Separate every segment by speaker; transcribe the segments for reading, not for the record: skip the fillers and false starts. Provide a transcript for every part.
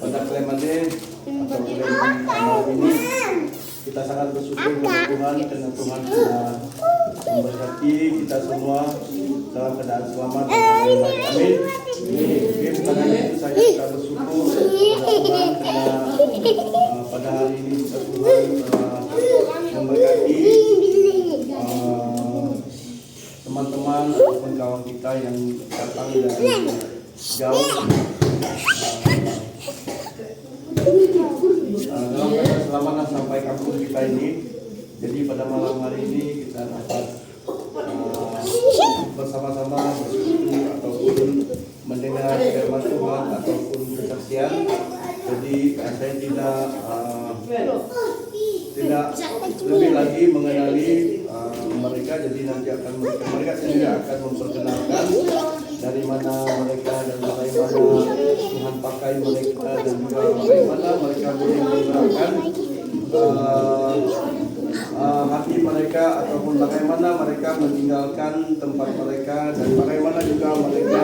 Speaker 1: pada Klemade atau Klem malam ini kita sangat bersyukur kepada Tuhan karena Tuhan sudah memberkati kita semua dalam keadaan selamat dan keadaan baik. Amin. Oke, bukan hanya itu saja kita bersyukur kepada Tuhan karena pada hari ini kita Tuhan memberkati teman-teman ataupun kawan kita yang datang dari jauh dalam keadaan selamat sampai kampung kita ini. Jadi pada malam hari ini kita dapat bersama-sama bersekutu ataupun mendengar firman Tuhan ataupun kesaksian. Jadi saya tidak lebih lagi mengenali mereka, jadi nanti akan mereka sendiri akan memperkenalkan dari mana mereka dan bagaimana Tuhan pakai mereka dan juga bagaimana mereka boleh menggerakkan hati mereka ataupun bagaimana mereka meninggalkan tempat mereka dan bagaimana juga mereka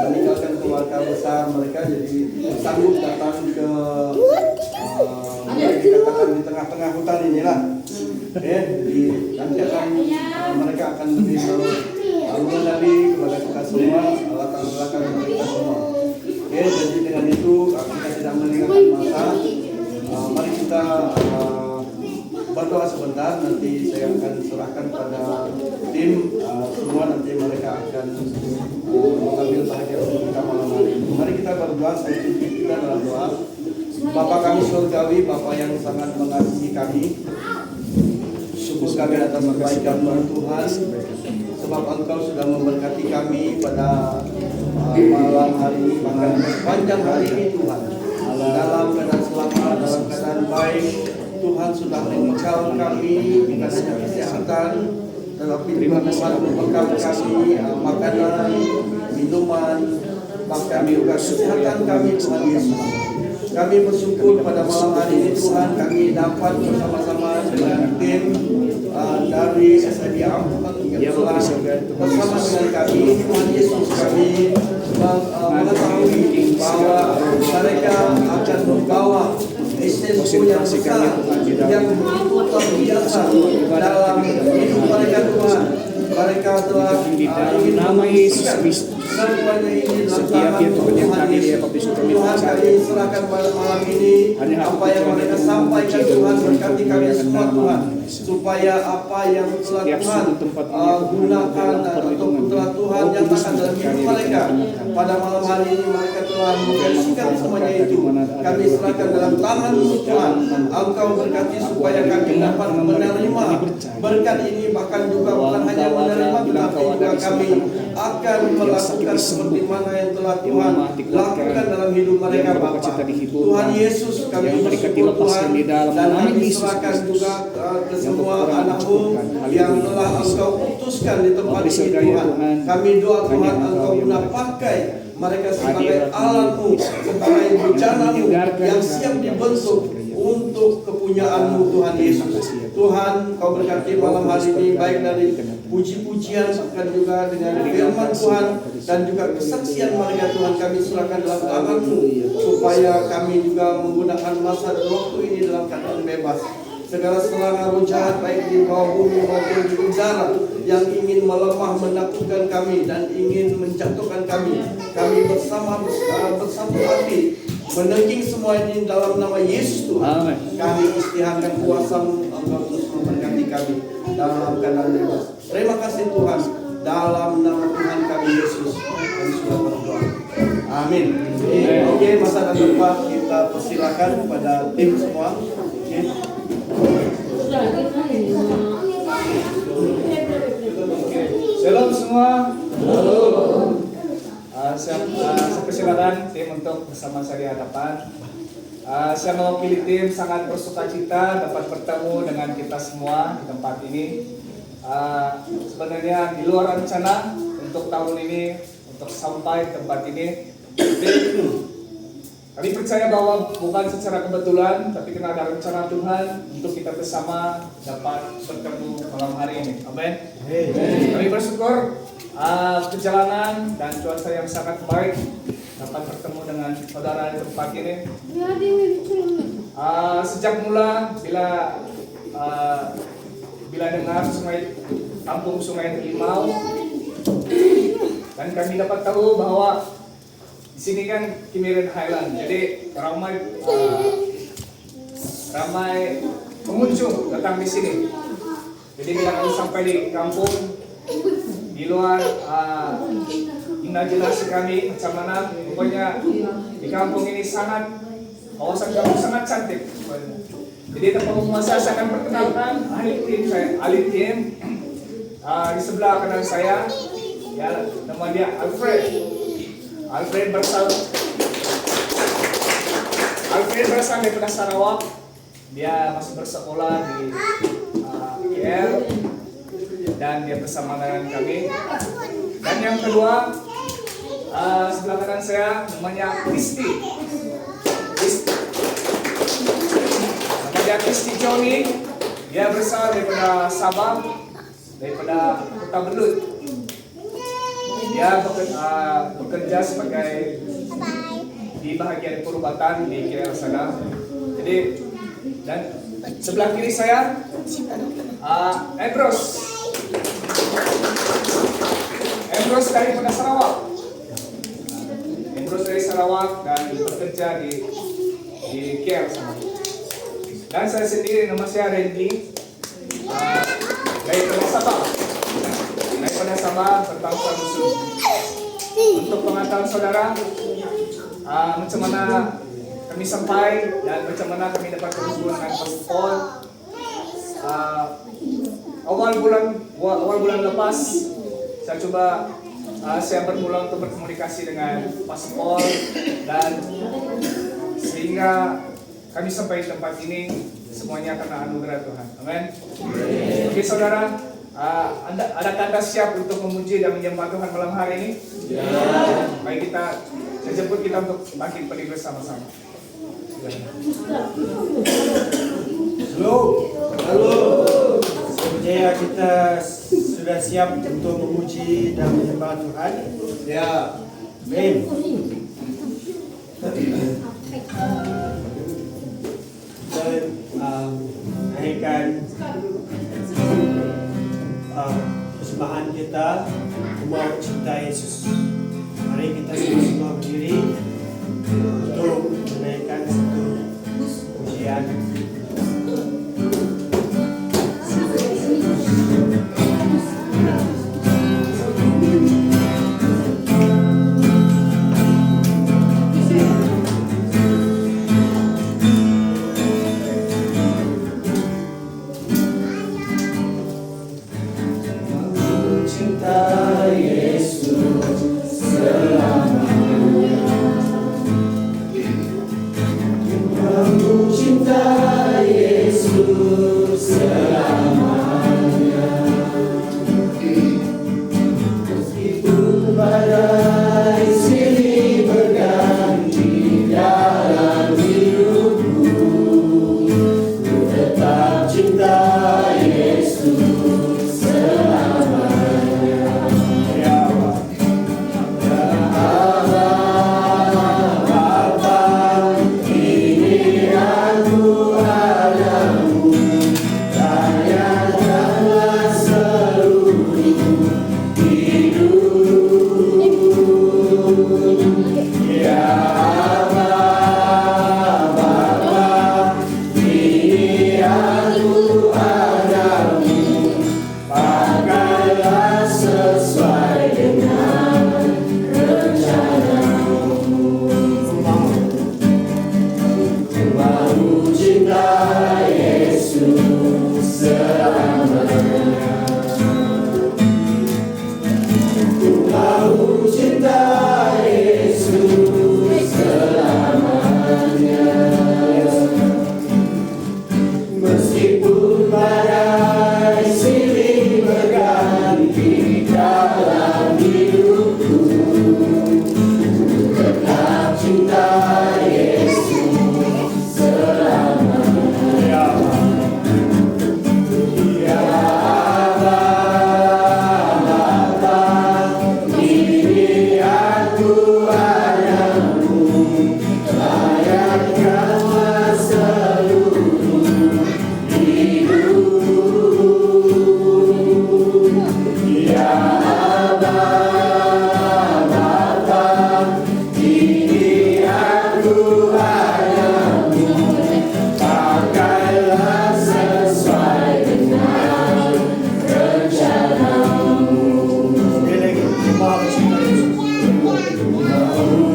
Speaker 1: meninggalkan keluarga besar mereka jadi sanggup datang ke dikatakan di tengah-tengah hutan inilah. Nanti akan mereka akan lebih mengenali kepada kita semua latar belakang mereka semua. Jadi dengan itu kita tidak meninggalkan masa. Mari kita berdoa sebentar, nanti saya akan serahkan pada tim semua, nanti mereka akan mengambil bahagian untuk kita malam hari ini. Mari kita berdoa, saya pimpin kita dalam doa. Bapa kami surgawi, Bapa yang sangat mengasihi kami, syukur kami atas kebaikan Tuhan, sebab Engkau sudah memberkati kami pada malam hari ini, bahkan sepanjang hari ini Tuhan, dalam keadaan selamat, dalam keadaan baik. Tuhan sudah mengikat kami bukan hanya kesehatan, tetapi juga Tuhan membekal kami makanan, minuman, bahkan juga kesehatan kami Tuhan Yesus. Kami bersyukur pada malam hari ini Tuhan, kami dapat bersama-sama dengan tim dari SIB Ampang yang telah bersama dengan kami. Tuhan Yesus, kami mengetahui bahwa mereka akan membawa esensi yang besar yang begitu luar biasa dalam hidup mereka Tuhan. Mereka telah ingin
Speaker 2: nama Yesus Kristus.
Speaker 1: Semuanya ini
Speaker 2: setiap Tuhan yang kami
Speaker 1: Tuhan kami serahkan pada malam ini apa yang mereka sampaikan Tuhan, berkati kami semua Tuhan, supaya apa yang telah Tuhan gunakan ataupun telah Tuhan nyatakan dalam hidup mereka pada malam hari ini, mereka telah menyaksikan semuanya itu. Kami serahkan dalam tangan Tuhan. Engkau berkati supaya kami dapat menerima berkat ini, bahkan juga bukan hanya menerima tetapi juga kami akan melakukan seperti mana yang telah Tuhan lakukan dalam hidup mereka Bapa. Tuhan Yesus, kami bersyukur Tuhan, dan kami serahkan juga ke semua anak-Mu yang telah Engkau putuskan di tempat ini Tuhan. Kami doa Tuhan, Engkau guna pakai mereka sebagai alat-Mu, sebagai bejana-Mu yang siap dibentuk untuk kepunyaan-Mu Tuhan Yesus. Tuhan, Kau berkati malam hari ini baik dari puji-pujian bahkan juga dengan firman Tuhan dan juga kesaksian mereka Tuhan, kami serahkan dalam tangan-Mu supaya kami juga menggunakan masa dan waktu ini dalam keadaan bebas. Segala serangan roh jahat baik di bawah bumi maupun di udara yang ingin melemah menakutkan kami dan ingin menjatuhkan kami bersama bersatu hati menengking semua ini dalam nama Yesus Tuhan. Kami istiharkan kuasa-Mu, Engkau terus memberkati kami dalam keadaan bebas. Terima kasih Tuhan, dalam nama Tuhan kami Yesus kami sudah berdoa. Amin. Oke, masa dan tempat kita persilakan kepada tim semua.
Speaker 2: Shalom semua. Saya persilakan tim untuk bersama saya di hadapan. Saya mewakili tim sangat bersuka cita dapat bertemu dengan kita semua di tempat ini. Sebenarnya di luar rencana untuk tahun ini untuk sampai di tempat ini. Kami percaya bahwa bukan secara kebetulan, tapi karena ada rencana Tuhan untuk kita bersama dapat bertemu malam hari ini. Amin. Kami bersyukur perjalanan dan cuaca yang sangat baik dapat bertemu dengan saudara di tempat ini. Sejak mula bila dengar kampung Sungai Delimau, dan kami dapat tahu bahwa di sini kan Kemiren Highland, jadi ramai pengunjung datang di sini. Jadi bila kami sampai di kampung, di luar imajinasi kami macam mana, pokoknya di kampung ini kawasan kampung sangat cantik. Jadi tempat penguasa saya akan perkenalkan ahli tim di sebelah kanan saya, ya, nama dia Alfred berasal dari Sarawak. Dia masih bersekolah di KL dan dia bersama dengan kami. Dan yang kedua, sebelah kanan saya, namanya Kristi Joni. Dia berasal daripada Sabah, daripada Kota Belut. Dia bekerja sebagai di bahagian perubatan di KL sana. Jadi, dan sebelah kiri saya Ambrose daripada Sarawak. Ambrose dari Sarawak dan bekerja di KL sana. Dan saya sendiri, nama saya Randy, daripada Sabah berbangsa Muslim. Untuk pengetahuan saudara, macam mana kami sampai dan macam mana kami dapat berhubungan dengan paspor. Awal bulan lepas saya coba saya bermula untuk berkomunikasi dengan paspor, dan sehingga kami sampai di tempat ini semuanya karena anugerah Tuhan. Amin. Oke saudara, adakah Anda siap untuk memuji dan menyembah Tuhan malam hari ini? Ya. Baik, saya jemput kita untuk bangkit berdiri bersama-sama.
Speaker 3: Halo. Saya kita sudah siap untuk memuji dan menyembah Tuhan.
Speaker 1: Ya.
Speaker 3: Amin. Dan naikkan persembahan kita Rumah Cinta Yesus. Mari kita semua berdiri untuk menaikkan satu pujian.
Speaker 1: Cinta Yesus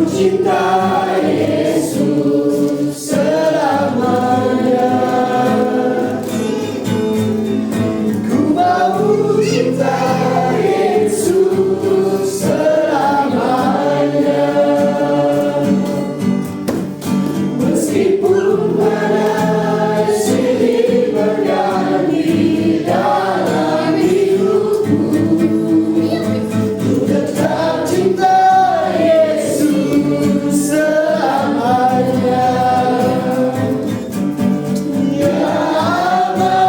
Speaker 3: cinta Yesus selamanya. Ku mau cinta Yesus selamanya. Meskipun badai silih berganti dalam hidupku, ku tetap cinta Yesus selamanya. Ya Bapa,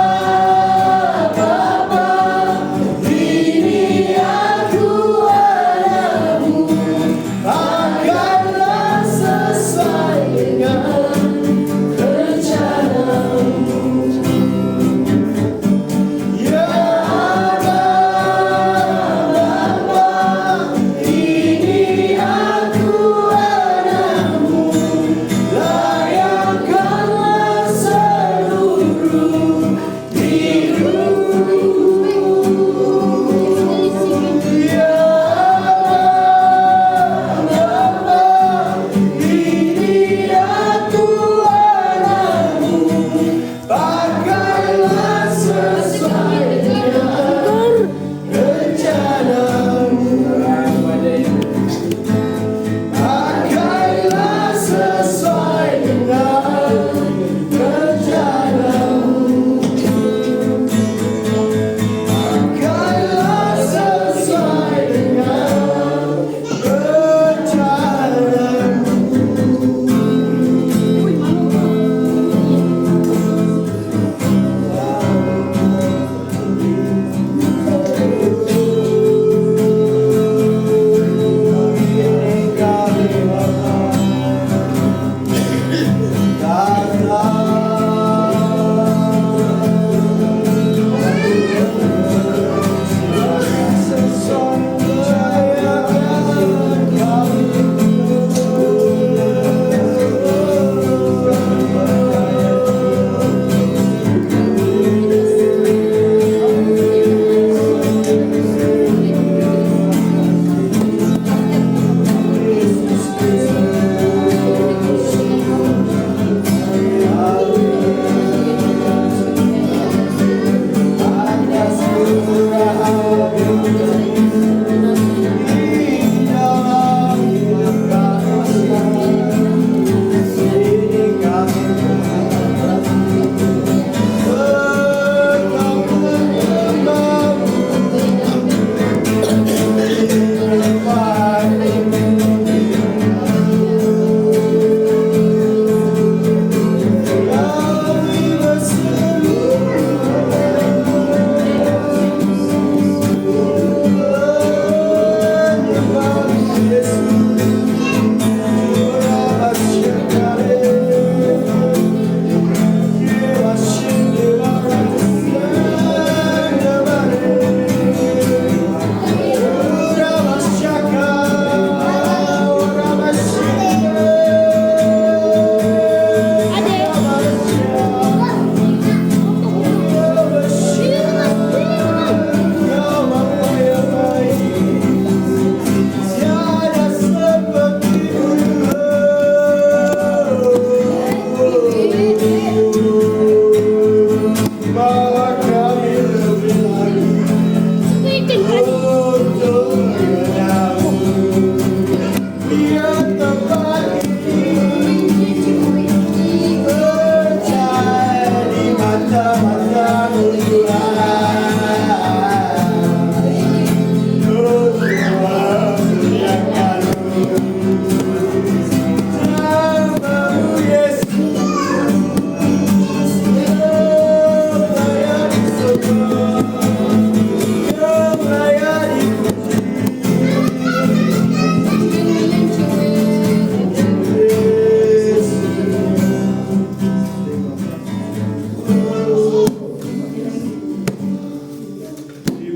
Speaker 3: ini aku anakmu, akanlah sesuai dengan rencanamu. Ya Bapa, ini aku anakmu, layakkanlah seluruh hidupku. Ya Bapa, ini aku anakmu, pakailah sesuai dengan rencanamu. Pakailah sesuai dengan rencanamu. Pakailah sesuai dengan rencanamu.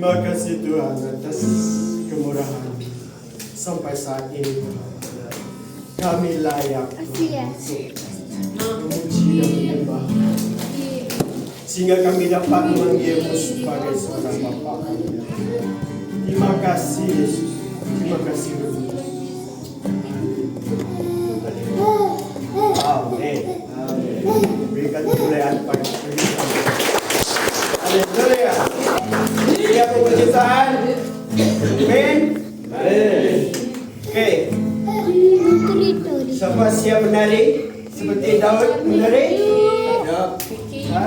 Speaker 3: Terima kasih Tuhan atas kemurahan sampai saat ini Tuhan. Kami layak Tuhan, untuk memuji dan menyembah, sehingga kami dapat memanggilmu sebagai seorang Bapa kami. Terima kasih Yesus, terima kasih Tuhan. Siapa siap menari? Seperti Daud menari? Ya. Ha?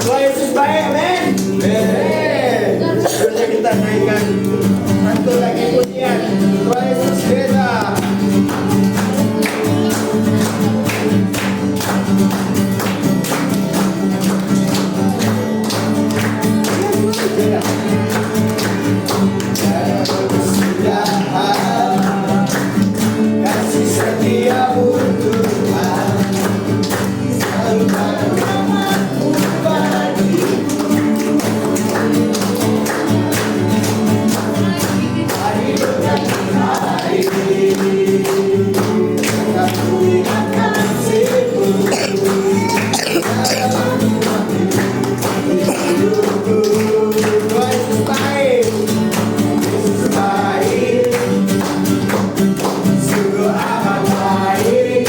Speaker 3: Tuhan Yesus baik, amin. Sudah kita naikkan satu lagi pujian. Tuhan Yesus beda. Kasih setiamu Tuhan selalu rahmatmu bagiku. Hari demi hari aku ingatkan kasih-Mu dalam hidupku. Tuhan Yesus baik, Yesus baik, sungguh amat baik.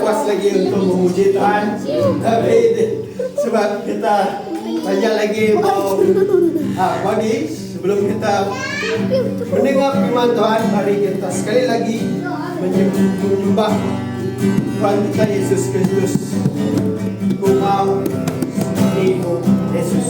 Speaker 3: puas lagi untuk memuji Tuhan. Tapi sebab kita banyak lagi mau bagi sebelum kita mendengar firman Tuhan, mari kita sekali lagi menyembah Tuhan kita Yesus Kristus. Ku mau seperti Yesus.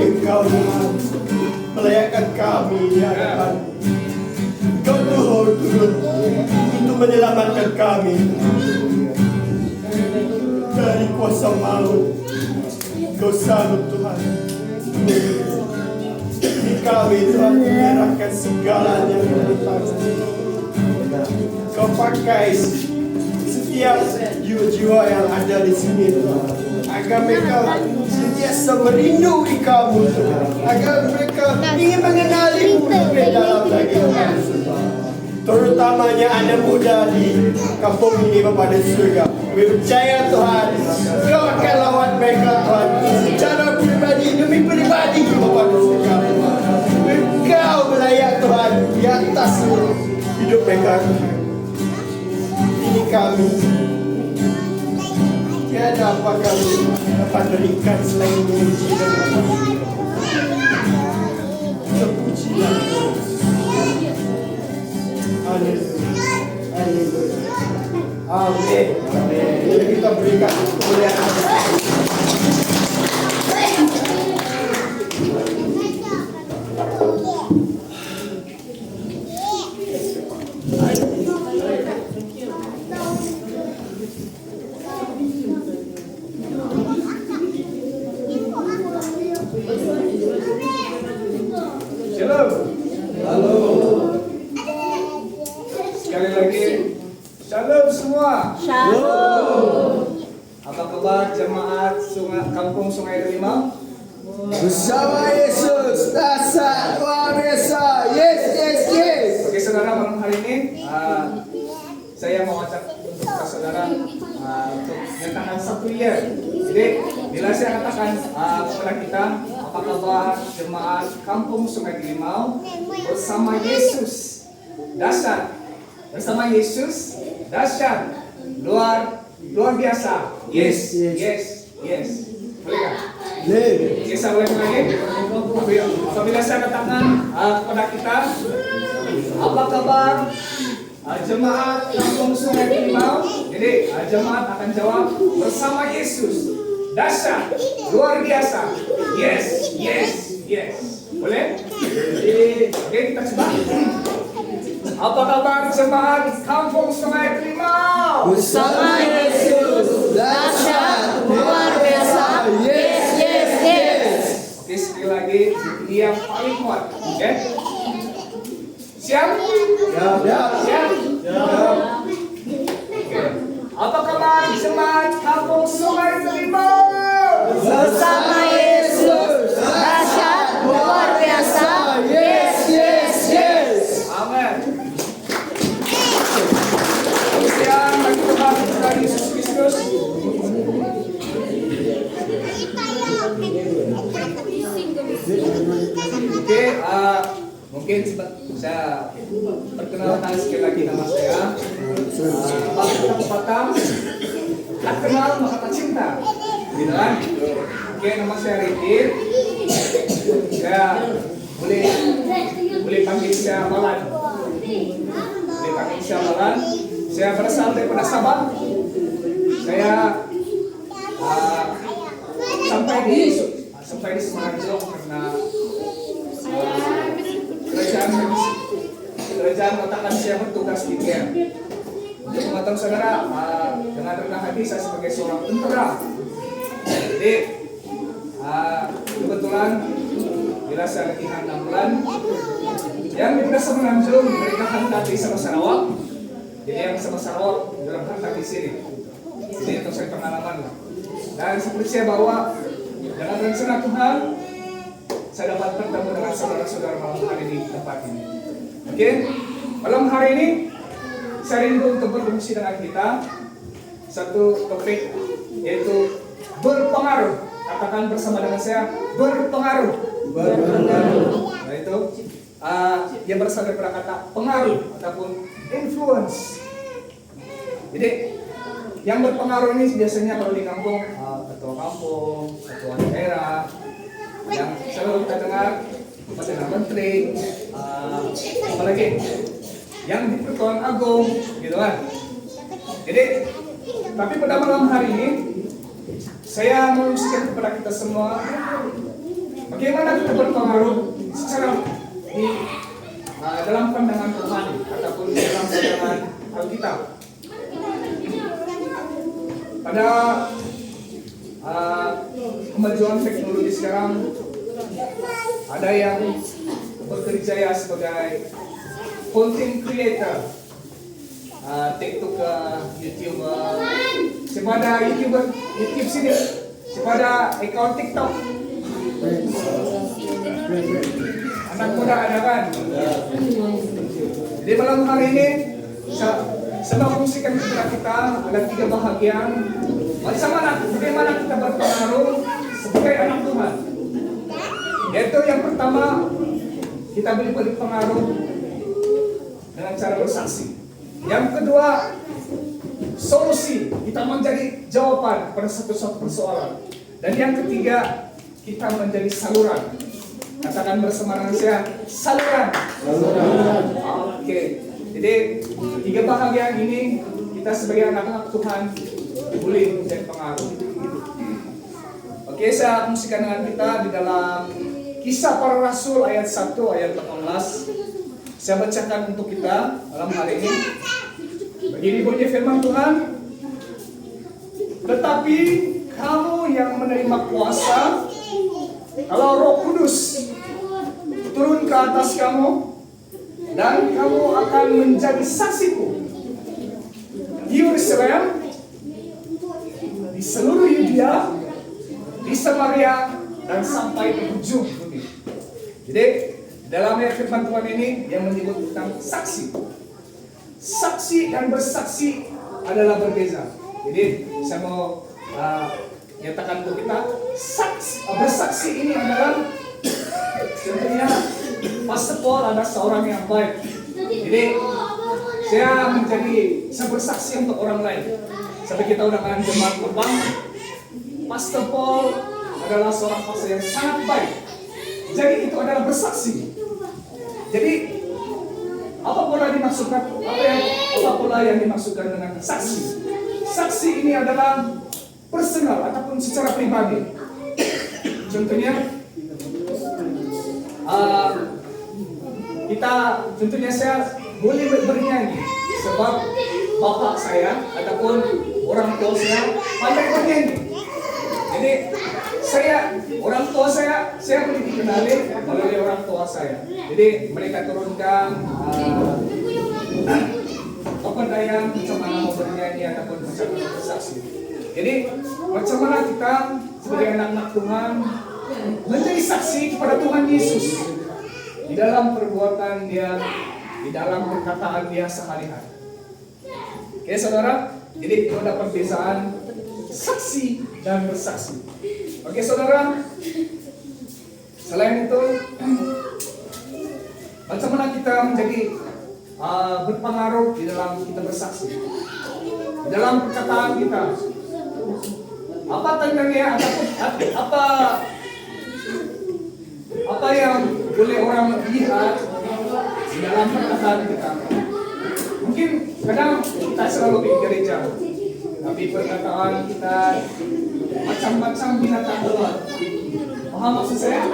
Speaker 3: Engkau Tuhan melayakan kami di hadapan. Engkau Tuhan turut untuk menyelamatkan kami dari kuasa maut. Engkau sanggup Tuhan. Di kami Tuhan menyerahkan segalanya kepada Kau pakai setiap jiwa-jiwa yang ada di sini Tuhan, agar mereka sentiasa merindui Kamu Tuhan, agar mereka ingin mengenali-Mu lebih dalam lagi Tuhan. Terutamanya anak muda di kampung ini Bapa di surga. Kami percaya Tuhan, Kau akan lawan mereka Tuhan secara pribadi demi pribadi Bapa di surga. Engkau melayak Tuhan di atas hidup mereka. Ini kami. Tiada apa kami dapat berikan selain memuji dan kepujian. Haleluya. Amin. Amin. Jadi kita berikan kemuliaan.
Speaker 2: Shalom. Halo. Sekali lagi, shalom semua.
Speaker 4: Shalom.
Speaker 2: Apa kabar jemaat Kampung Sungai Delimau?
Speaker 1: Bersama Yesus, dasar luar biasa. Yes, yes, yes.
Speaker 2: Oke saudara, malam hari ini saya mau ajak untuk saudara untuk menyatakan satu year. Jadi bila saya katakan kepada kita, apa kabar jemaat Kampung Sungai Delimau bersama Yesus dahsyat, bersama Yesus dahsyat, luar biasa. Yes, yes, yes. Boleh kan? Oke, saya ulangi lagi. Apabila saya katakan kepada kita, apa kabar jemaat Kampung Sungai Delimau? Jadi jemaat akan jawab bersama Yesus dahsyat, luar biasa. Yes, yes, yes. Boleh? Oke, kita coba. Apa kabar jemaat Kampung Sungai Delimau?
Speaker 1: Bersama Yesus, dahsyat luar biasa. Yes, yes, yes.
Speaker 2: Oke, sekali lagi dia paling kuat. Oke? Siap?
Speaker 1: Siap, siap.
Speaker 2: Siap? Oke. Apa kabar jemaat Kampung Sungai Delimau?
Speaker 1: Bersama Yesus, dahsyat luar biasa. Yes,
Speaker 2: Mungkin saya perkenalkan sekali lagi nama saya Pak Batam. Tak kenal maka tak cinta, gitu kan? Oke, nama saya Ritin. Saya boleh panggil saya Malan. Boleh panggil saya Malan. Saya berasal daripada Sabah. Saya sampai di Semarang karena kerajaan mengatakan saya bertugas di KL. Untuk mengetahui saudara, dengan rendah hati saya sebagai seorang tentara. Jadi kebetulan bila saya latihan 6 bulan, yang di Desa Menanjung mereka hantar di sama Sarawak. Jadi yang sama Sarawak dalam hantar di sini. Jadi itu saya pengalaman lah. Dan seperti saya bawa dengan rencana Tuhan, saya dapat bertemu dengan saudara-saudara malam hari di tempat ini. Oke, malam hari ini saya rindu untuk berfungsi dengan kita satu topik yaitu berpengaruh. Katakan bersama dengan saya, berpengaruh. Nah itu yang berasal dari kata pengaruh ataupun influence. Jadi yang berpengaruh ini biasanya kalau di kampung ketua kampung, ketua daerah, yang selalu kita dengar Perdana Menteri, apalagi yang di Pertuan Agung, gitu kan. Jadi, tapi pada malam hari ini saya mengusulkan kepada kita semua bagaimana kita berpengaruh secara di dalam pandangan Tuhan ataupun dalam pandangan Alkitab. Pada kemajuan teknologi sekarang ada yang bekerja sebagai content creator, TikToker, YouTuber, siapa YouTube sini, siapa account TikTok, anak muda ada kan? Jadi malam hari ini saya fungsikan kepada kita ada 3 bahagian. Bagaimana kita berpengaruh sebagai anak Tuhan. Yaitu yang pertama, kita boleh berpengaruh dengan cara bersaksi. Yang kedua, solusi, kita menjadi jawaban pada satu persoalan. Dan yang ketiga, kita menjadi saluran. Katakan bersama dengan saya, saluran. Oke. Jadi 3 bahagian ini kita sebagai anak-anak Tuhan boleh menjadi pengaruh. Oke, saya fungsikan dengan kita di dalam Kisah Para Rasul ayat 1 ayat 18. Saya bacakan untuk kita malam hari ini. Begini bunyi firman Tuhan. Tetapi kamu yang menerima kuasa, kalau Roh Kudus turun ke atas kamu, dan kamu akan menjadi saksiku di Yerusalem, di seluruh Yudea, di Samaria, dan sampai ke ujung bumi. Jadi dalam ayat firman Tuhan ini yang menyebut tentang saksi. Saksi dan bersaksi adalah berbeza. Jadi saya mau nyatakan untuk kita, bersaksi ini adalah contohnya Pastor Paul adalah seorang yang baik. Jadi saya bersaksi untuk orang lain. Sampai kita udah kan jemaat Kembang, Pastor Paul adalah seorang pastor yang sangat baik. Jadi itu adalah bersaksi. Jadi apa pula yang dimaksudkan dengan saksi? Saksi ini adalah personal ataupun secara pribadi. Contohnya saya boleh bernyanyi sebab bapak saya ataupun orang tua saya pandai bernyanyi. Jadi orang tua saya boleh dikenali oleh orang tua saya. Jadi mereka turunkan kepandaian macam mana mau bernyanyi ataupun macam mana bersaksi. Jadi macam mana kita sebagai anak-anak Tuhan menjadi saksi kepada Tuhan Yesus di dalam perbuatan Dia, di dalam perkataan Dia sehari-hari. Oke saudara, jadi itu ada perbedaan saksi dan bersaksi. Oke saudara, selain itu kita menjadi berpengaruh di dalam kita bersaksi, di dalam perkataan kita. Apa tandanya, apa yang boleh orang lihat di dalam perkataan kita? Mungkin kadang kita selalu di gereja, tapi perkataan kita macam-macam binatang keluar. Paham maksud saya?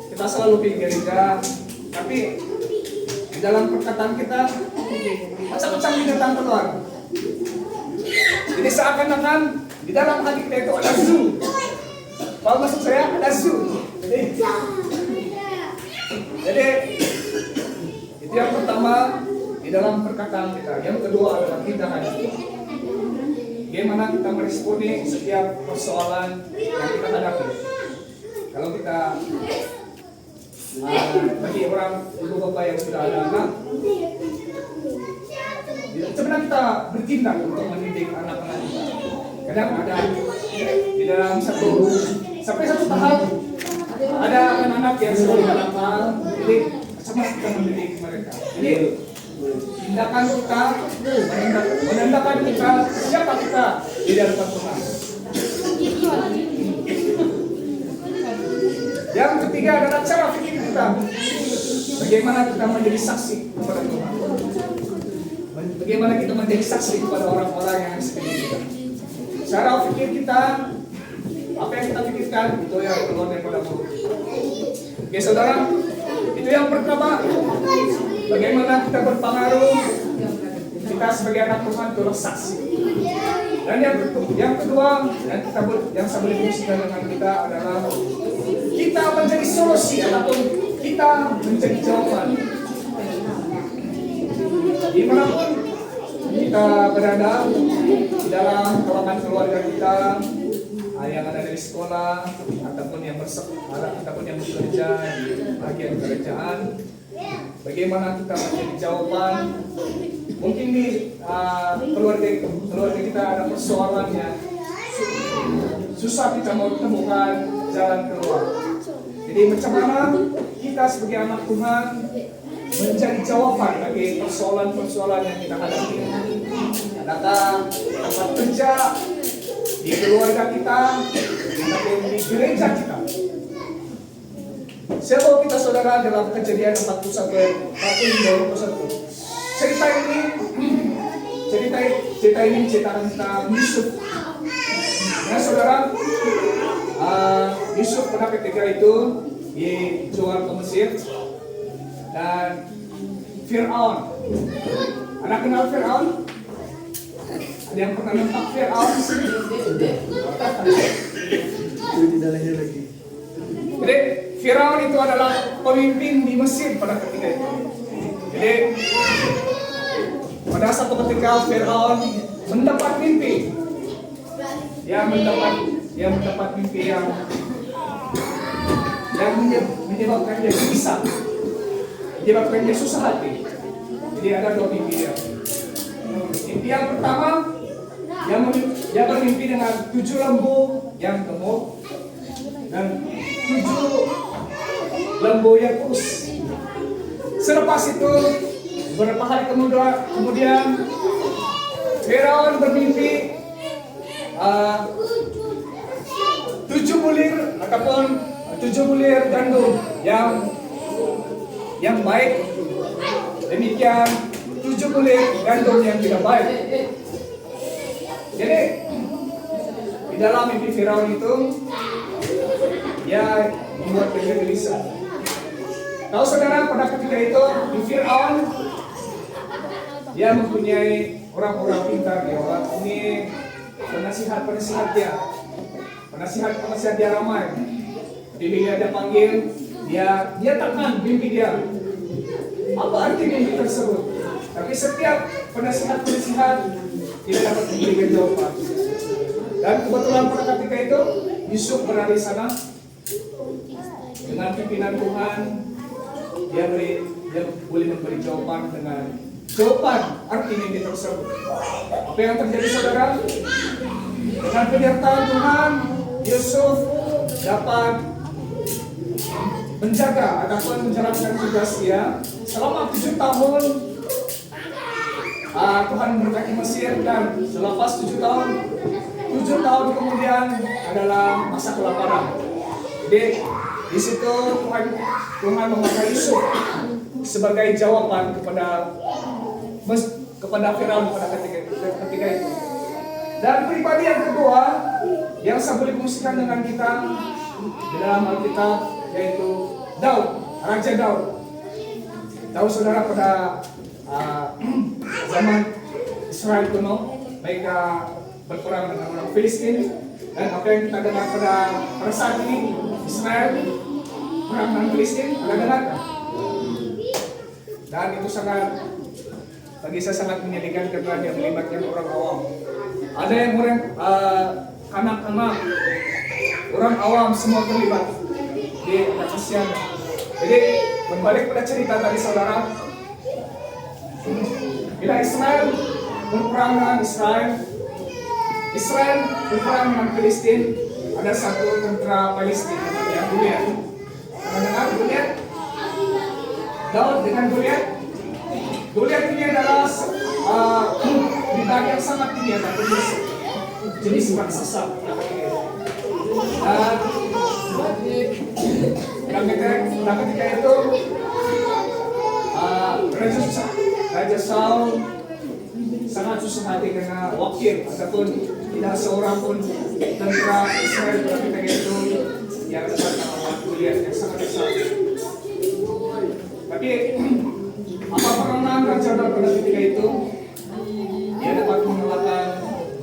Speaker 2: Kita selalu di gereja, tapi di dalam perkataan kita macam-macam binatang keluar. Jadi seakan-akan di dalam hati kita itu ada zoo. Paham maksud saya? Ada zoo. Jadi itu yang pertama di dalam perkataan kita. Yang kedua adalah tindakan. Bagaimana kita meresponi setiap persoalan yang kita hadapi. Kalau kita bagi orang ibu bapak yang sudah ada anak, sebenarnya kita bertindak untuk mendidik anak-anak kita. Kadang ada di dalam sampai satu tahap ada anak-anak yang sudah nakal, jadi sama kita mendidik mereka. Jadi tindakan kita menandakan kita siapa kita di dalam Tuhan. Yang ketiga adalah cara pikir kita. Bagaimana kita menjadi saksi kepada Tuhan. Bagaimana kita menjadi saksi kepada orang-orang yang sekeliling kita. Cara pikir kita, apa yang kita pikirkan, itu yang keluar daripada mulut. Oke saudara, itu yang pertama. Bagaimana kita berpengaruh, kita sebagai anak Tuhan terus saksi. Dan yang kedua, yang saya boleh fungsikan dengan kita adalah kita menjadi solusi ataupun kita menjadi jawaban. Dimanapun kita berada di dalam kalangan keluarga kita, yang ada dari sekolah ataupun yang bekerja di bagian kerajaan, bagaimana kita menjadi jawaban. Mungkin di keluarga kita ada persoalannya, susah kita mau temukan jalan keluar. Jadi macam mana kita sebagai anak Tuhan menjadi jawaban bagi persoalan-persoalan yang kita hadapi. Adakah tempat kerja, di keluarga kita, ataupun di gereja kita. Saya bawa kita saudara dalam Kejadian 41 cerita ini menceritakan tentang Yusuf. Nah saudara, Yusuf pada ketika itu dijual ke Mesir dan Fir'aun. Anda kenal Fir'aun? Ada yang pernah nampak Fir'aun?
Speaker 3: Tidak lahir lagi.
Speaker 2: Jadi Fir'aun itu adalah pemimpin di Mesir pada ketika itu. Jadi pada satu ketika Fir'aun mendapat mimpi. Dia mendapat mimpi yang menyebabkan dia gelisah, menyebabkan dia susah hati. Jadi ada dua mimpi dia. Mimpi yang pertama, dia bermimpi dengan 7 lembu yang gemuk dan 7 lembu yang kurus. Selepas itu, beberapa hari kemudian Firaun bermimpi 7 bulir ataupun 7 bulir gandum yang baik, demikian 7 bulir gandum yang tidak baik. Jadi di dalam mimpi Firaun itu ya membuat dia gelisah. Tahu saudara, pada ketika itu di Firaun dia mempunyai orang-orang pintar, dia orang ini penasihat dia ramai. Bila dia panggil, dia tekan mimpi dia. Apa arti mimpi tersebut? Tapi setiap penasihat tidak dapat memberikan jawaban. Dan kebetulan pada ketika itu Yusuf berada di sana dengan pimpinan Tuhan. Dia boleh memberi jawaban dengan jawaban arti mimpi tersebut. Apa yang terjadi saudara? Dengan penyertaan Tuhan, Yusuf dapat menjaga ataupun menjalankan tugasnya selama 7 tahun. Tuhan memberkati Mesir, dan selepas 7 tahun kemudian adalah masa kelaparan. Jadi di situ Tuhan memakai Yusuf sebagai jawaban kepada Firaun pada ketika itu. Dan pribadi yang kedua yang saya boleh kongsikan dengan kita di dalam Alkitab yaitu Daud, Raja Daud. Tahu saudara, pada zaman Israel kuno mereka berperang dengan orang Filistin, dan apa yang kita dengar pada saat ini Israel perang dengan Filistin, ada dengar? Dan itu bagi saya sangat menyedihkan karena dia melibatkan orang awam. Ada yang anak-anak, orang awam semua terlibat di kasihan. Jadi berbalik pada cerita tadi saudara, bila Israel berperang dengan Israel berperang dengan Filistin, ada satu tentara Palestina yang Goliat. Dengar Goliat? Daud dengan Goliat. Goliat ini adalah bintang yang sangat tinggi, atau jenis raksasa. Dan ketika itu Raja Saul sangat susah hati karena wakil ataupun tidak seorang pun tentara Israel pada ketika itu yang dapat melawan Goliat yang sangat besar. Tapi apa perangan Raja Daud pada ketika itu? Dia dapat mengalahkan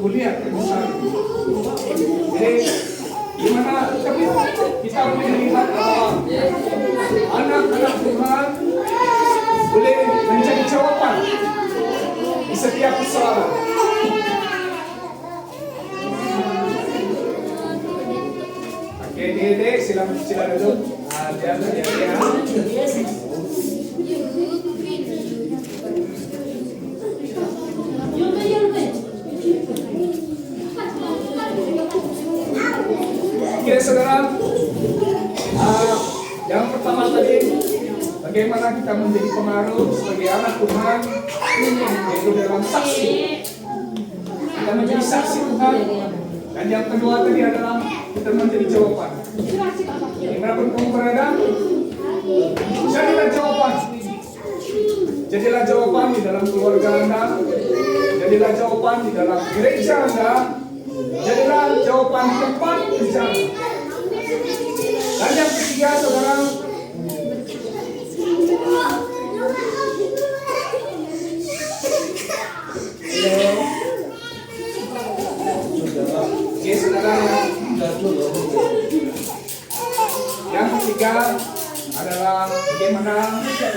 Speaker 2: Goliat yang besar. Jadi gimana? Tapi kita boleh melihat bahwa anak-anak Tuhan boleh menjadi jawaban di setiap persoalan. Oke, Dede, sila duduk. Jaga ya. Oke, saudara. Yang pertama tadi, bagaimana kita menjadi pengaruh sebagai anak Tuhan, yaitu dalam saksi. Kita menjadi saksi Tuhan. Dan yang kedua tadi adalah kita menjadi jawaban. Dimanapun kamu berada, jadilah jawaban. Jadilah jawaban di dalam keluarga Anda. Jadilah jawaban di dalam gereja Anda. Jadilah jawaban di tempat kerja. Dan yang ketiga, saudara, yang ketiga adalah bagaimana kita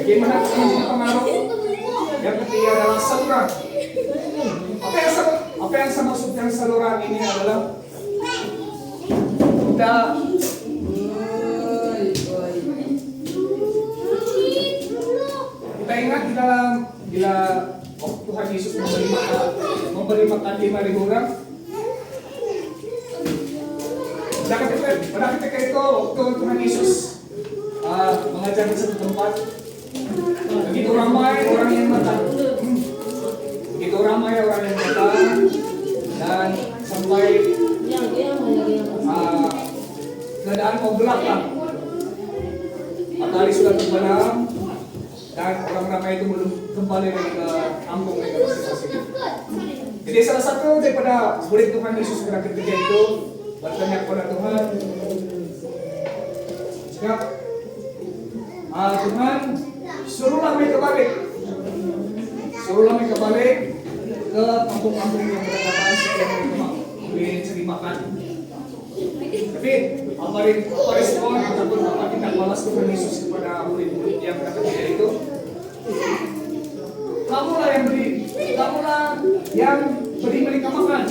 Speaker 2: menjadi pengaruh. Yang ketiga adalah saluran. Apa yang saya maksudkan saluran ini adalah kita ingat di dalam bila Tuhan Yesus memberi makan 5.000 orang. Pada ketika itu waktu Tuhan Yesus mengajar di satu tempat, begitu ramai orang yang datang, dan sampai keadaan mau gelap lah. Matahari sudah terbenam dan orang ramai itu belum kembali lagi ke kampung mereka masing-masing. Jadi salah satu daripada murid Tuhan Yesus pada ketika itu bertanya kepada Tuhan, Tuhan, suruhlah mereka balik ke kampung-kampung yang berdekatan supaya mereka boleh cari makan. Tapi apa respon ataupun apa tindak balas Tuhan Yesus kepada murid-murid yang pada ketika itu? Kamulah yang beri mereka makan.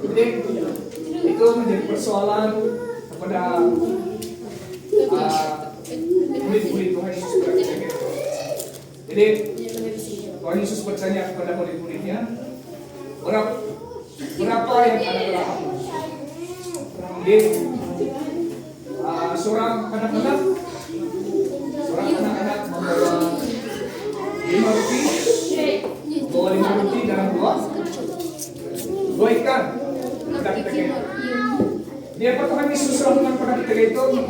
Speaker 2: Jadi itu menjadi persoalan kepada murid-murid Tuhan Yesus pada ketika itu. Jadi Tuhan Yesus bertanya kepada murid-muridnya, berapa yang ada dalam? Jadi seorang anak-anak membawa 5 roti, dan 2 ikan. Dia Tuhan Yesus lakukan pada kita itu,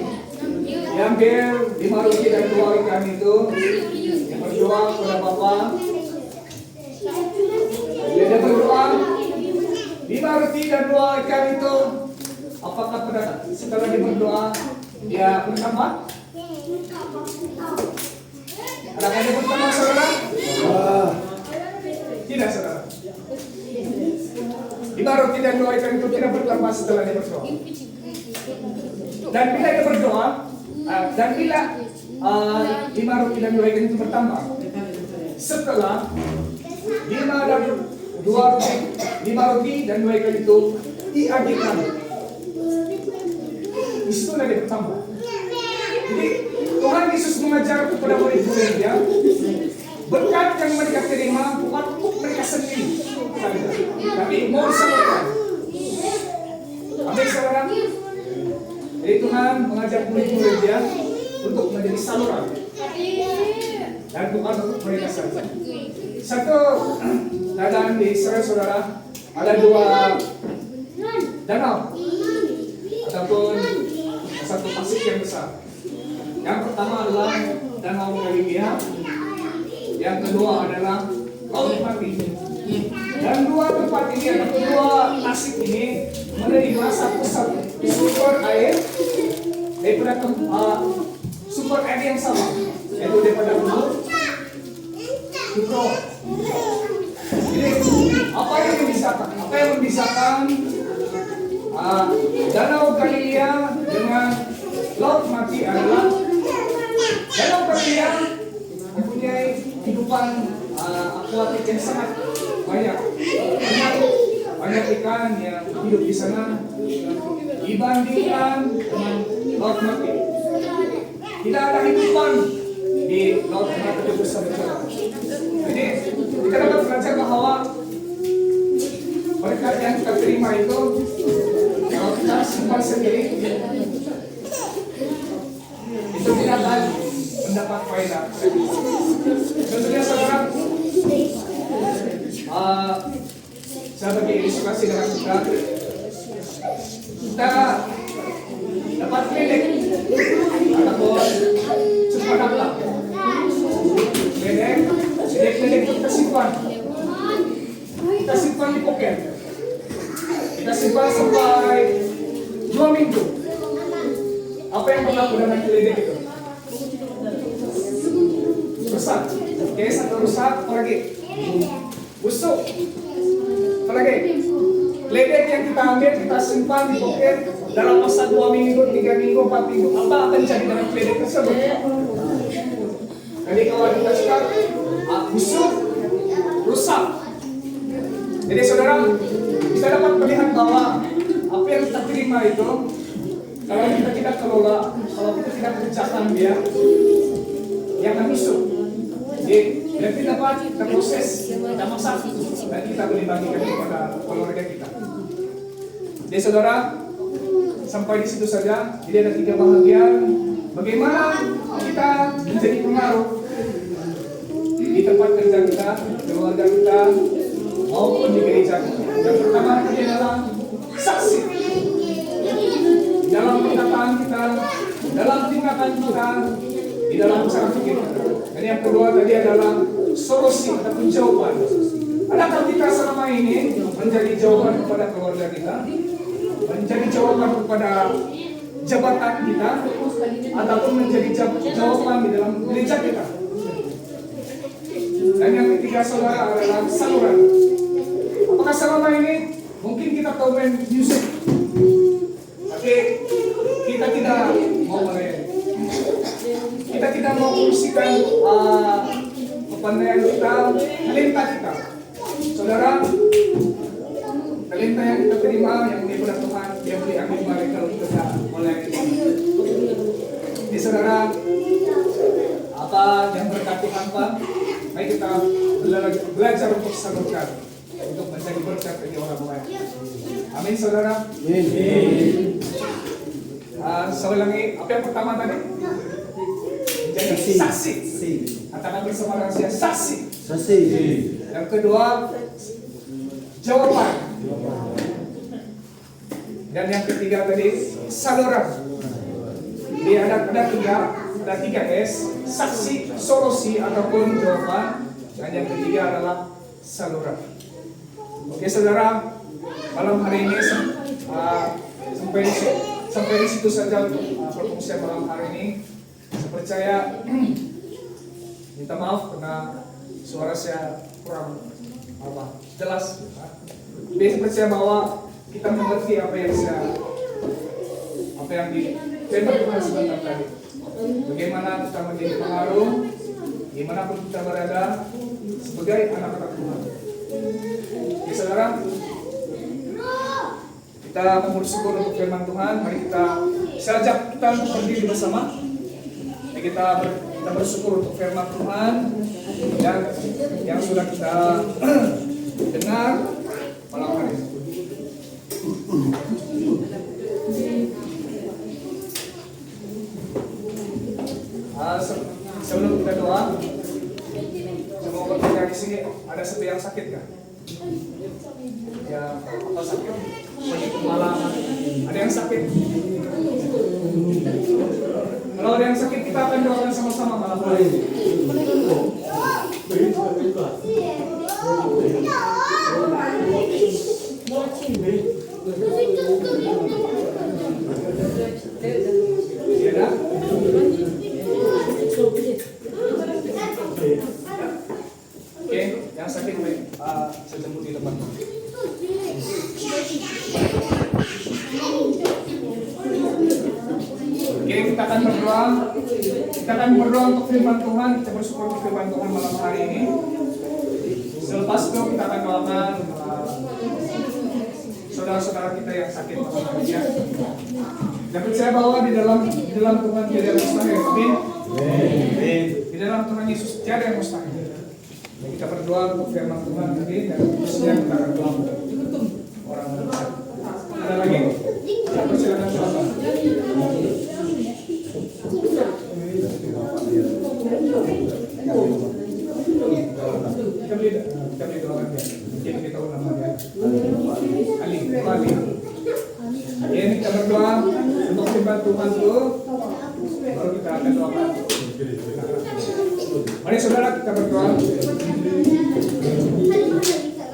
Speaker 2: diambil 5 roti dan 2 ikan itu, yang berdoa kepada Bapa. Dia berdoa 5 roti dan 2 ikan itu, apakah setelah dia berdoa dia bertambah? Adakah dia bertambah, saudara? Tidak, saudara. 5 roti dan 2 ikan itu tidak bertambah setelah dia berdoa. Dan bila dia berdoa, dan bila 5 roti dan 2 ikan itu bertambah, setelah 5 roti dan 2 ikan itu diagikan, di situ dia bertambah. Jadi Tuhan Yesus mengajar kepada murid-muridnya, berkat yang mereka terima bukan untuk mereka sendiri, tapi mau disalurkan. Amin, saudara. Jadi Tuhan mengajak murid-muridnya untuk menjadi saluran dan bukan untuk mereka saja. Satu keadaan di Israel, saudara, ada 2 danau ataupun satu pasir yang besar. Yang pertama adalah Danau Galilea, yang kedua adalah Laut Mati. Dan 2 tempat ini atau 2 tasik ini menerima satu sumber air daripada sumber air yang sama, yaitu daripada Gunung Kidron. Jadi apa yang memisahkan Danau Galilea dengan Laut Mati adalah Danau Galilea mempunyai kehidupan akuatik yang sangat banyak ikan yang hidup di sana dibandingkan dengan Laut Mati. Tidak ada kehidupan di Laut Mati itu bersama-sama. Jadi kita dapat belajar bahwa berkat yang kita terima itu kalau kita simpan sendiri itu tidak akan mendapat faedah. Tentunya saudara, saya bagi ilustrasi dengan kita dapat ledek ataupun cempadaklah. Ledek itu kita simpan di poket. Kita simpan sampai 2 minggu. Apa yang berlaku dengan ledek itu? Rusak. Oke, satu rusak, apa lagi? Busuk. Apa lagi? Ledek yang kita ambil, kita simpan di poket dalam masa 2 minggu, 3 minggu, 4 minggu. Apa akan jadi dengan ledek tersebut? Jadi kalau kita cakap busuk, rusak. Jadi saudara, kita dapat melihat bahwa apa yang kita terima itu, kalau kita tidak kelola, kalau kita tidak kerjakan dia, yang akan busuk. Jadi kita dapat kita proses, kita masak, dan kita boleh bagikan kepada keluarga kita. Jadi saudara, sampai di situ saja. Jadi ada 3 bahagian. Bagaimana kita menjadi pengaruh di tempat kerja kita, keluarga kita, maupun di gereja kita. Yang pertama adalah saksi. Dalam perkataan kita, dalam tindakan kita, di dalam cara pikir kita. Dan yang kedua tadi adalah solusi ataupun jawaban. Adakah kita selama ini menjadi jawaban kepada keluarga kita, menjadi jawaban kepada jabatan kita, ataupun menjadi jawaban di dalam gereja kita? Dan yang ketiga saudara adalah saluran. Apakah selama ini mungkin kita tahu main musik, tapi kita tidak mau melayani, kita tidak mau fungsikan kepandaian kita, talenta kita. Saudara, talenta yang kita terima yang daripada Tuhan, dia boleh ambil mereka untuk kita melayani. Jadi saudara, apa yang berkat Tuhan Pak, mari kita belajar untuk salurkan, untuk menjadi berkat bagi orang lain. Amin saudara. Amin. Saya ulangi, apa yang pertama tadi? Jadi saksi. Katakan bersama dengan saya, saksi. Yang kedua, jawaban. Dan yang ketiga tadi, saluran. Jadi ada tiga S, saksi, solusi ataupun jawaban. Dan yang ketiga adalah saluran. Oke saudara, malam hari ini sampai di situ saja untuk perkongsian malam hari ini. Saya percaya, minta maaf karena suara saya kurang jelas. Tapi saya percaya bahwa kita mengerti apa yang ditembak Tuhan sebentar tadi. Bagaimana kita menjadi pengaruh dimanapun kita berada sebagai anak-anak Tuhan. Oke saudara, kita bersyukur untuk firman Tuhan. Mari saya ajak kita untuk berdiri bersama. Kita bersyukur untuk firman Tuhan dan yang sudah kita dengar malam hari ini. Sebelum kita doa, saya mau bertanya di sini, ada yang sakit nggak? Ya, apa sakit? Penyakit kemalangan. Ada yang sakit? Kalau ada yang sakit, kita akan doakan sama-sama malam hari ini. Ya, oke, yang sakit baik, saya jemput di depan. Oke, kita akan berdoa. Kita akan berdoa untuk firman Tuhan. Kita bersyukur untuk firman Tuhan malam hari ini. Selepas itu kita akan doakan saudara-saudara kita yang sakit malam hari ini. Dan percaya bahwa di dalam Tuhan tidak ada mustahil. Amin. Di dalam Tuhan Yesus tiada yang mustahil. Dan kita berdoa untuk firman Tuhan tadi dan terusnya kita akan doa untuk orang Indonesia. Ada lagi? Saya persilakan silakan. Kita beli doakan ya. Mungkin kita tahu namanya. Ali. Ini kita berdoa untuk firman Tuhan dulu. Baru kita akan doakan. Mari saudara kita berdoa.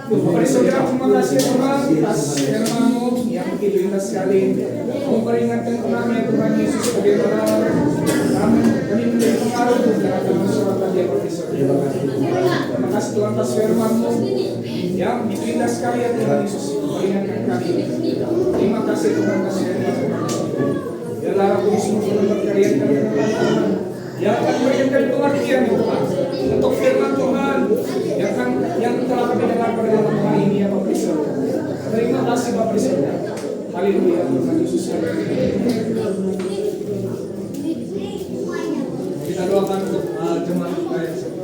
Speaker 2: Mari saudara, terima kasih Tuhan atas firman-Mu yang begitu indah sekali. Memperingatkan kami Tuhan Yesus bagaimana kami menjadi pengaruh dalam surat tadi yang berpisah. Terima kasih Tuhan atas firman-Mu yang begitu indah sekali ya Tuhan Yesus memperingatkan kami. Terima kasih Tuhan atas firman-Mu. Biarlah Tuhan berkarya kami yang akan memberikan pengertian Tuhan untuk firman Tuhan yang telah kami dengar pada malam hari ini ya Bapak Yesus. Terima kasih Bapak Yesus. Haleluya Tuhan Yesus. Kita doakan untuk jemaat kita yang sakit.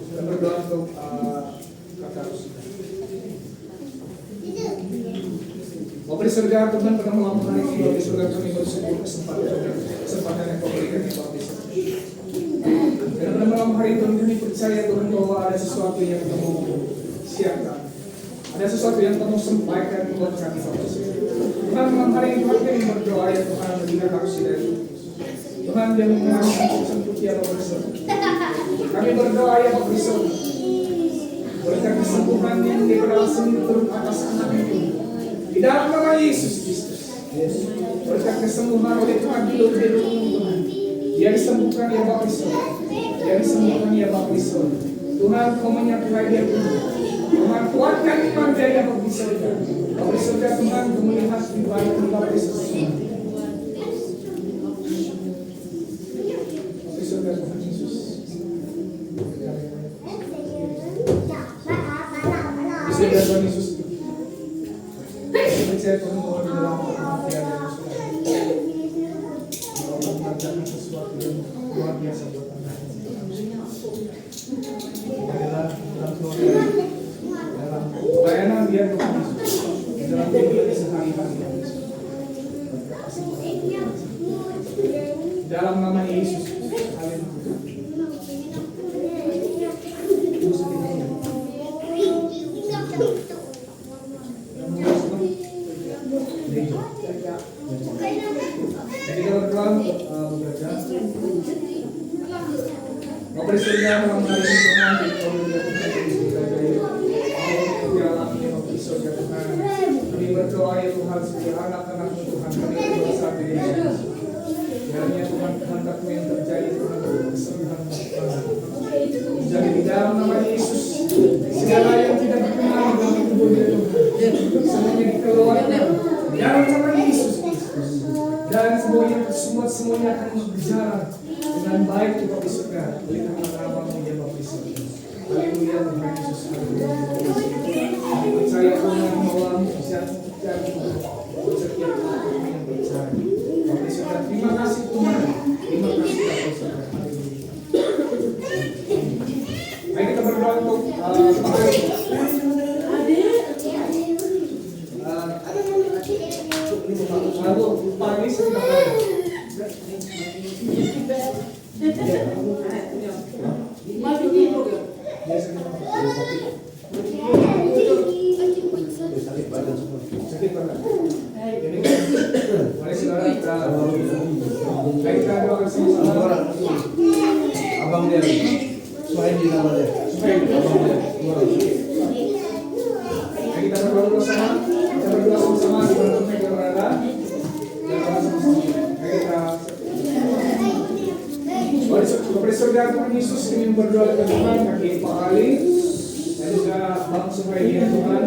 Speaker 2: Kita berdoa untuk kakak Rusida. Bapak di surga Tuhan pada malam hari ini, Bapak di surga kami bersyukur kesempatan yang Kau berikan di Bapak Yesus. Dan pada malam hari Tuhan kami percaya Tuhan bahwa ada sesuatu yang Kamu siapkan, ada sesuatu yang Kamu sampaikan buat kami Bapak Yesus. Tuhan malam hari ini Tuhan kami berdoa ya Tuhan bagi kakak Rusida Tuhan yang mengasih sentuh ya Bapak Yesus. Kami berdoa ya Bapak Yesus, berikan kesembuhan yang diberikan turun atas anak ini. Di dalam nama Yesus Kristus, berkat kesembuhan oleh Tuhan di Tuhan. Dia disembuhkan ya Bapak Yesus. Dia disembuhkan ya Bapak Yesus. Tuhan Kau menyertai dia Tuhan kuatkan iman dia ya Bapak Yesus. Bapak Yesus Tuhan Kau melihat di balik Bapak Yesus. Bapak Yesus Tuhan Yesus. Yesus Tuhan Yesus. Saya Tuhan bahwa di dalam kematian yang sudah mengerjakan sesuatu yang luar biasa buat Anda. Adalah dalam keluarga, dalam pelayanan dia Tuhan Yesus, dalam kehidupan sehari-hari. Dalam nama Yesus, haleluya. Jadi kita berdoa bekerja. Bapak di surga, malam hari ini Tuhan, kami mendapatkan Bapak di surga Tuhan. Kami berdoa ya Tuhan sebagai anak-anak Tuhan, kami berdoa saat ini. Kiranya Tuhan kehendak-Mu yang terjadi Tuhan, kesembuhan Tuhan. Jadi di dalam nama Yesus, segala yang tidak berkenan dalam tubuhnya Tuhan, semuanya dikeluarkan di dalam nama Yesus Kristus. Dan semuanya akan berjalan dengan baik di Bapak di surga. Oleh karena nama-Mu ya Bapak di surga. Haleluya Tuhan Yesus. Kami percaya Tuhan bahwa bisa terjadi setiap kami yang percaya. Bapak di surga, terima kasih Tuhan. Terima kasih Bapak di surga. Mari kita berdoa untuk lalu pagi sekitar sakit banget. Mari saudara kita doa sama-sama.
Speaker 1: Abang dia, Suhaili nama dia.
Speaker 2: Mari kita berdoa bersama. Kita berdoa sama-sama di mana kita berada. Bapak surga Tuhan Yesus, kami berdoa kepada Tuhan kaki Pak Ali dan juga Bang Suhaili ya Tuhan.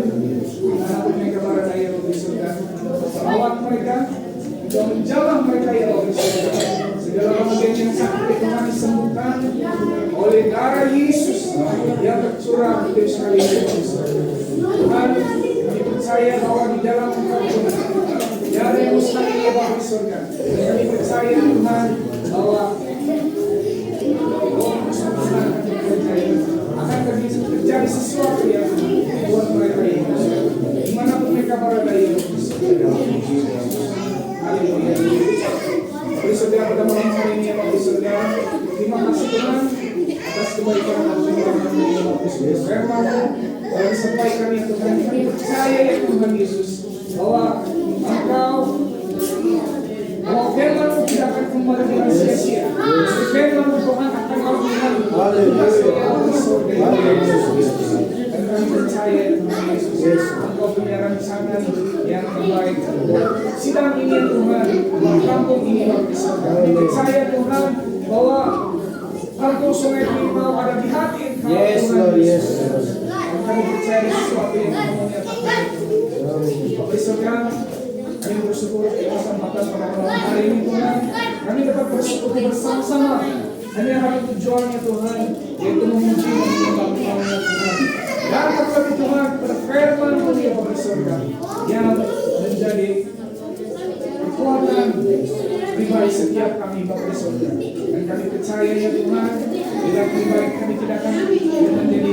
Speaker 2: Anak mereka berada ya Bapak surga, merawat mereka, juga menjaga mereka ya Bapak surga. Segala bagian yang sakit Tuhan disembuhkan oleh darah Yesus yang tercurah di sekali ya Bapak surga. Tuhan, kami percaya bahwa di dalam Engkau Tuhan tidak ada yang mustahil ya Bapak surga. Kami percaya Tuhan bahwa akan terjadi sesuatu yang buat mereka ini dimanapun mereka berada ya haleluya. Beri saudara pada malam hari ini ya Bapak surga, terima kasih Tuhan atas kebaikan dan pertolongan ya Bapak surga. Firman yang disampaikan ya Tuhan, kami percaya ya Tuhan Yesus bahwa Engkau firman-Mu tidak akan kembali dengan sia-sia. Firman-Mu Tuhan akan melakukan dan kami percaya Tuhan Yesus, Engkau punya rancangan yang terbaik. Sidang ini Tuhan, kampung ini Bapak surga. Kami percaya Tuhan bahwa kampung Sungai Limau ada di hati Engkau Tuhan Yesus. Dan kami percaya sesuatu yang Engkau nyatakan. Bapak surga, kami bersyukur atas kesempatan pada malam hari ini Tuhan. Kami dapat bersyukur bersama-sama. Hanya hal tujuannya Tuhan, yaitu memuji dan menyembah Nama Tuhan. Dan terlebih Tuhan pada firman-Mu ya Bapak surga yang menjadi kekuatan pribadi setiap kami Bapak surga. Dan kami percaya ya Tuhan, bila pribadi kami tidak akan menjadi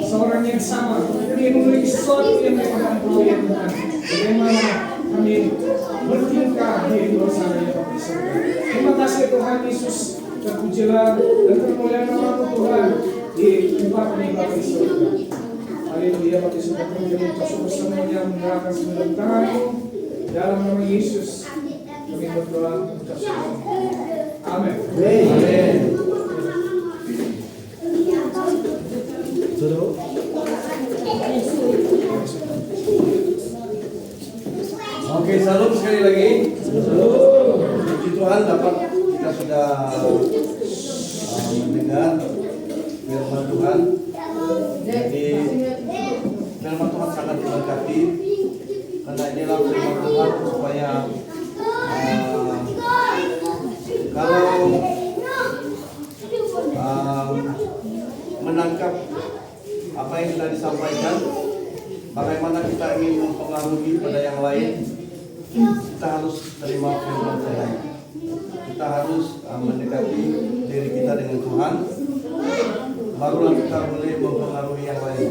Speaker 2: seorang yang sama. Kami memiliki sesuatu yang mereka ya Tuhan. Bagaimana kami bertingkah di luar sana ya Bapak surga. Terima kasih Tuhan Yesus, terpujilah dan termuliakan nama Tuhan di tempat ini Bapak surga. Haleluya Bapak surga, kami mengucapkan semuanya menyerahkan sembilan tangan-Mu dalam nama Yesus. Kami berdoa mengucap syukur. Amin. Amin.
Speaker 1: Oke, salam sekali lagi. Puji Tuhan dapat kita sudah mendengar firman Tuhan. Jadi firman Tuhan sangat memberkati karena inilah firman Tuhan supaya kalau menangkap apa yang sudah disampaikan, bagaimana kita ingin mempengaruhi pada yang lain, kita harus terima firman Tuhan. Kita harus mendekati Tuhan, barulah kita boleh mempengaruhi yang lain.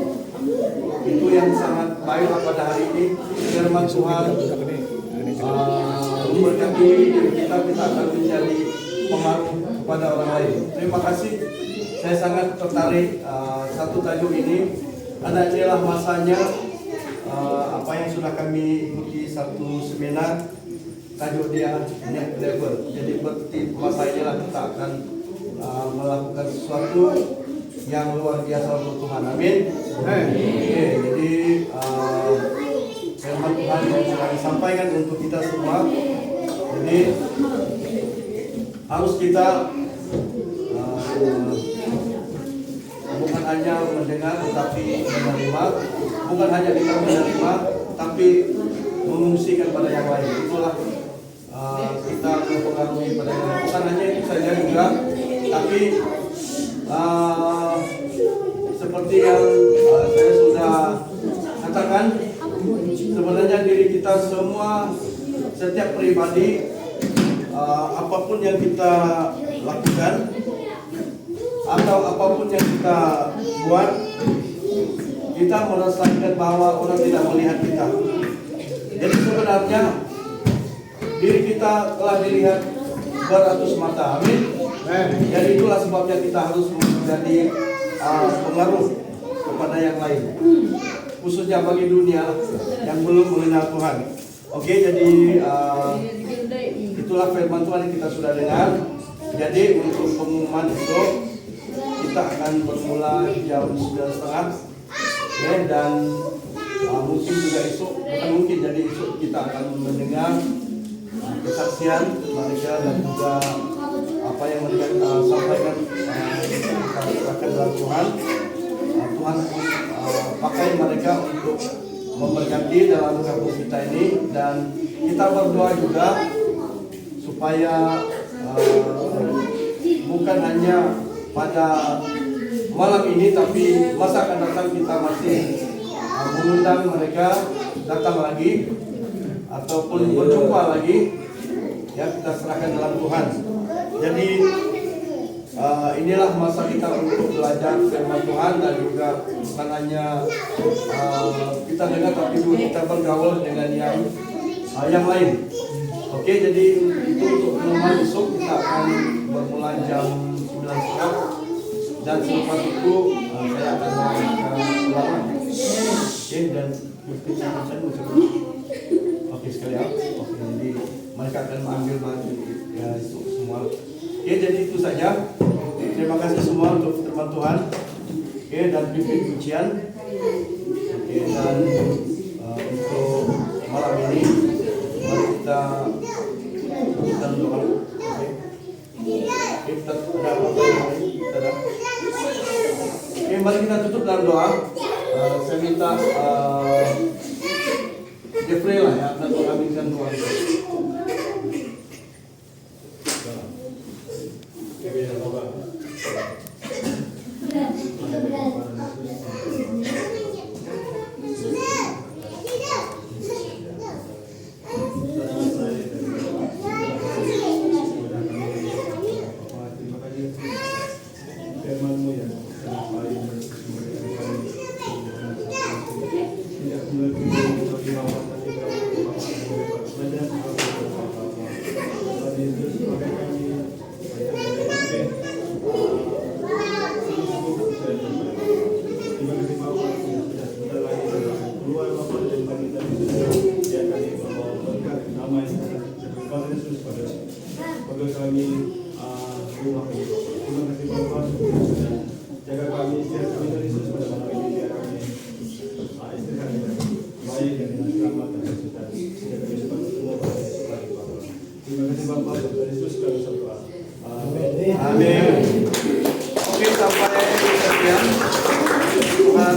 Speaker 1: Itu yang sangat baiklah pada hari ini. Firman Tuhan memberkati kita akan menjadi pengaruh kepada orang lain. Terima kasih. Saya sangat tertarik satu tajuk ini. Karena inilah masanya apa yang sudah kami ikuti satu seminar, tajuk dia next level. Jadi berarti masa inilah kita akan melakukan sesuatu yang luar biasa untuk Tuhan. Amin. Jadi firman Tuhan yang sudah disampaikan untuk kita semua. Jadi harus kita bukan hanya mendengar tetapi menerima, bukan hanya kita menerima tapi mengungsikan pada yang lain. Itulah kita mempengaruhi pada yang lain. Bukan hanya itu saja juga, tapi seperti yang saya sudah katakan, sebenarnya diri kita semua, setiap pribadi, apapun yang kita lakukan atau apapun yang kita buat, kita merasakan bahwa orang tidak melihat kita. Jadi sebenarnya diri kita telah dilihat beratus mata. Amin. Jadi itulah sebabnya kita harus menjadi pengaruh kepada yang lain, khususnya bagi dunia yang belum mengenal Tuhan. Oke, jadi itulah firman Tuhan yang kita sudah dengar. Jadi untuk pengumuman itu kita akan bermula jam 9:30, ya, dan mungkin juga esok, bukan mungkin, jadi esok kita akan mendengar kesaksian mereka dan juga apa yang mereka sampaikan. Kita serahkan dalam Tuhan. Tuhan pakai mereka untuk memberkati dalam kampung kita ini, dan kita berdoa juga supaya bukan hanya pada malam ini, tapi masa akan datang kita masih mengundang mereka datang lagi ataupun berjumpa lagi. Ya, kita serahkan dalam Tuhan. Jadi inilah masa kita untuk belajar firman Tuhan, dan juga bukan hanya kita dengar, tapi juga kita bergaul dengan yang lain. Oke, jadi itu untuk pengumuman besok. Kita akan bermula jam 9:30, dan selepas itu saya akan memberikan ulangan. Oke, dan oke sekali ya. Oke, jadi mereka akan mengambil baju ya itu semua. Oke, jadi itu saja. Terima kasih semua untuk firman Tuhan. Oke, dan pimpin pujian. Oke, dan untuk malam ini mari kita doa. Oke, kita ada apa lagi? Oke, mari kita tutup dalam doa. Saya minta Jeffrey lah ya, akan mengaminkan doa itu. Amin. Oke, sampai sekian. Tuhan